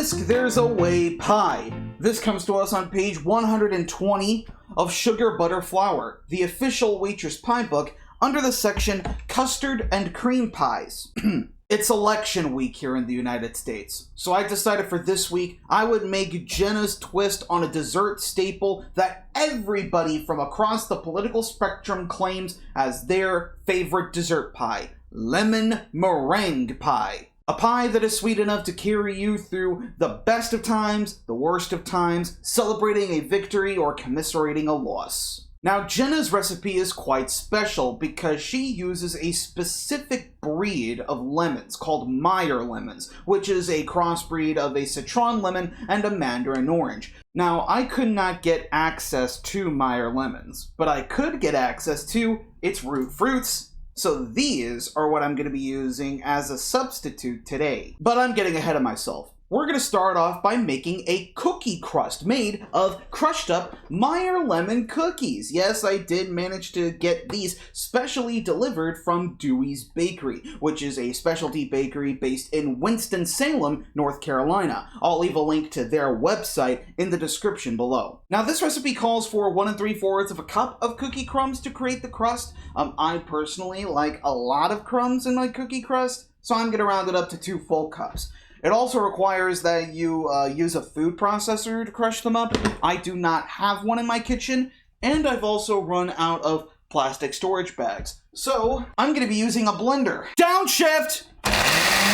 Whisk, There's a Way Pie. This comes to us on page 120 of Sugar Butter Flour, the official Waitress pie book, under the section Custard and Cream Pies. It's election week here in the United States, so I decided for this week I would make Jenna's twist on a dessert staple that everybody from across the political spectrum claims as their favorite dessert pie: lemon meringue pie. A pie that is sweet enough to carry you through the best of times, the worst of times, celebrating a victory or commiserating a loss. Now, Jenna's recipe is quite special because she uses a specific breed of lemons called Meyer lemons, which is a crossbreed of a citron lemon and a mandarin orange. Now, I could not get access to Meyer lemons, but I could get access to its root fruits. So these are what I'm going to be using as a substitute today. But I'm getting ahead of myself. We're going to start off by making a cookie crust made of crushed up Meyer lemon cookies. Yes, I did manage to get these specially delivered from Dewey's Bakery, which is a specialty bakery based in Winston-Salem, North Carolina. I'll leave a link to their website in the description below. Now, this recipe calls for 1 3/4 cup of cookie crumbs to create the crust. I personally like a lot of crumbs in my cookie crust, so I'm going to round it up to 2 full cups. It also requires that you use a food processor to crush them up. I do not have one in my kitchen, and I've also run out of plastic storage bags. So, I'm going to be using a blender. Downshift!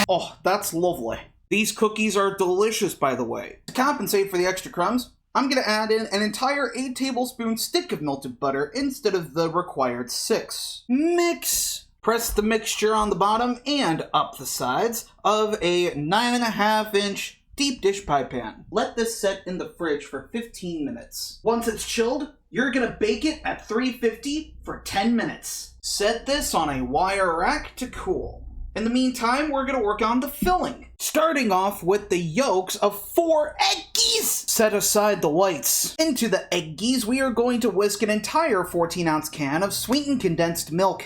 Oh, that's lovely. These cookies are delicious, by the way. To compensate for the extra crumbs, I'm going to add in an entire 8 tablespoon stick of melted butter instead of the required 6. Mix! Press the mixture on the bottom and up the sides of a 9.5-inch deep dish pie pan. Let this set in the fridge for 15 minutes. Once it's chilled, you're gonna bake it at 350 for 10 minutes. Set this on a wire rack to cool. In the meantime, we're gonna work on the filling. Starting off with the yolks of 4 eggies. Set aside the whites. Into the eggies, we are going to whisk an entire 14-ounce can of sweetened condensed milk.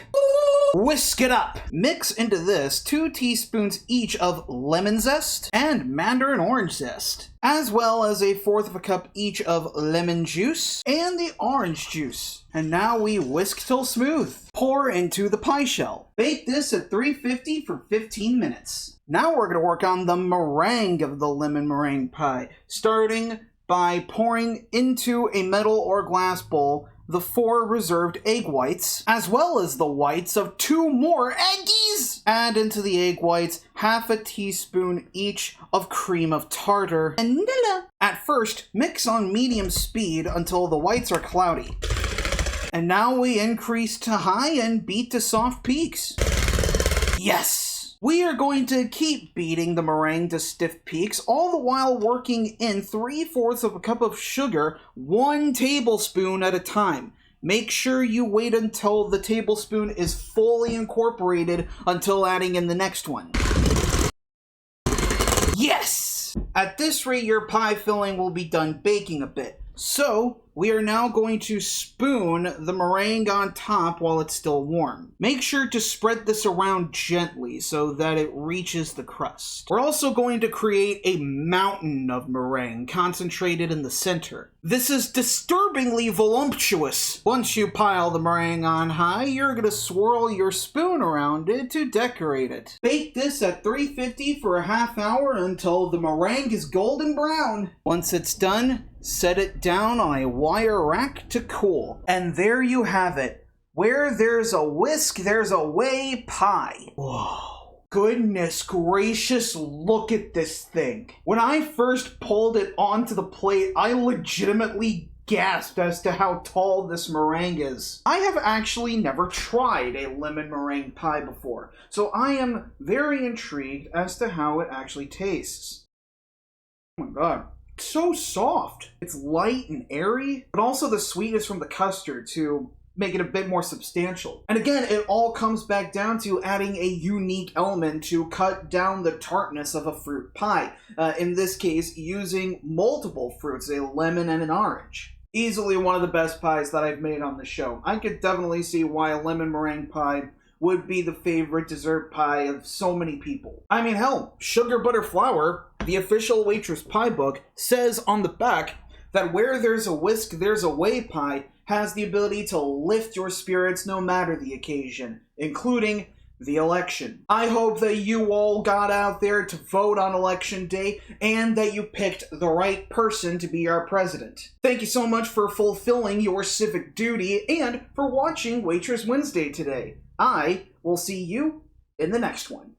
Whisk it up. Mix into this 2 teaspoons each of lemon zest and mandarin orange zest, as well as 1/4 cup each of lemon juice and the orange juice. And now we whisk till smooth. Pour into the pie shell. Bake this at 350 for 15 minutes. Now we're going to work on the meringue of the lemon meringue pie, starting by pouring into a metal or glass bowl the 4 reserved egg whites, as well as the whites of 2 more eggies. Add into the egg whites 1/2 teaspoon each of cream of tartar and vanilla. At first, mix on medium speed until the whites are cloudy. And now we increase to high and beat to soft peaks. Yes! We are going to keep beating the meringue to stiff peaks, all the while working in 3/4 cup of sugar, 1 tablespoon at a time. Make sure you wait until the tablespoon is fully incorporated until adding in the next one. Yes! At this rate, your pie filling will be done baking a bit. So, we are now going to spoon the meringue on top while it's still warm. Make sure to spread this around gently so that it reaches the crust. We're also going to create a mountain of meringue concentrated in the center. This is disturbingly voluptuous. Once you pile the meringue on high, you're going to swirl your spoon around it to decorate it. Bake this at 350 for a half hour until the meringue is golden brown. Once it's done, set it down on a wire rack to cool. And there you have it. Where there's a whisk, there's a way pie. Whoa. Goodness gracious, look at this thing. When I first pulled it onto the plate, I legitimately gasped as to how tall this meringue is. I have actually never tried a lemon meringue pie before, so I am very intrigued as to how it actually tastes. Oh my god. So soft. It's light and airy, but also the sweetness from the custard to make it a bit more substantial. And again, it all comes back down to adding a unique element to cut down the tartness of a fruit pie. In this case, using multiple fruits, a lemon and an orange. Easily one of the best pies that I've made on the show. I could definitely see why a lemon meringue pie would be the favorite dessert pie of so many people. I mean, hell, Sugar Butter Flour The official Waitress Pie book says on the back that where there's a whisk, there's a way pie has the ability to lift your spirits no matter the occasion, including the election. I hope that you all got out there to vote on election day and that you picked the right person to be our president. Thank you so much for fulfilling your civic duty and for watching Waitress Wednesday today. I will see you in the next one.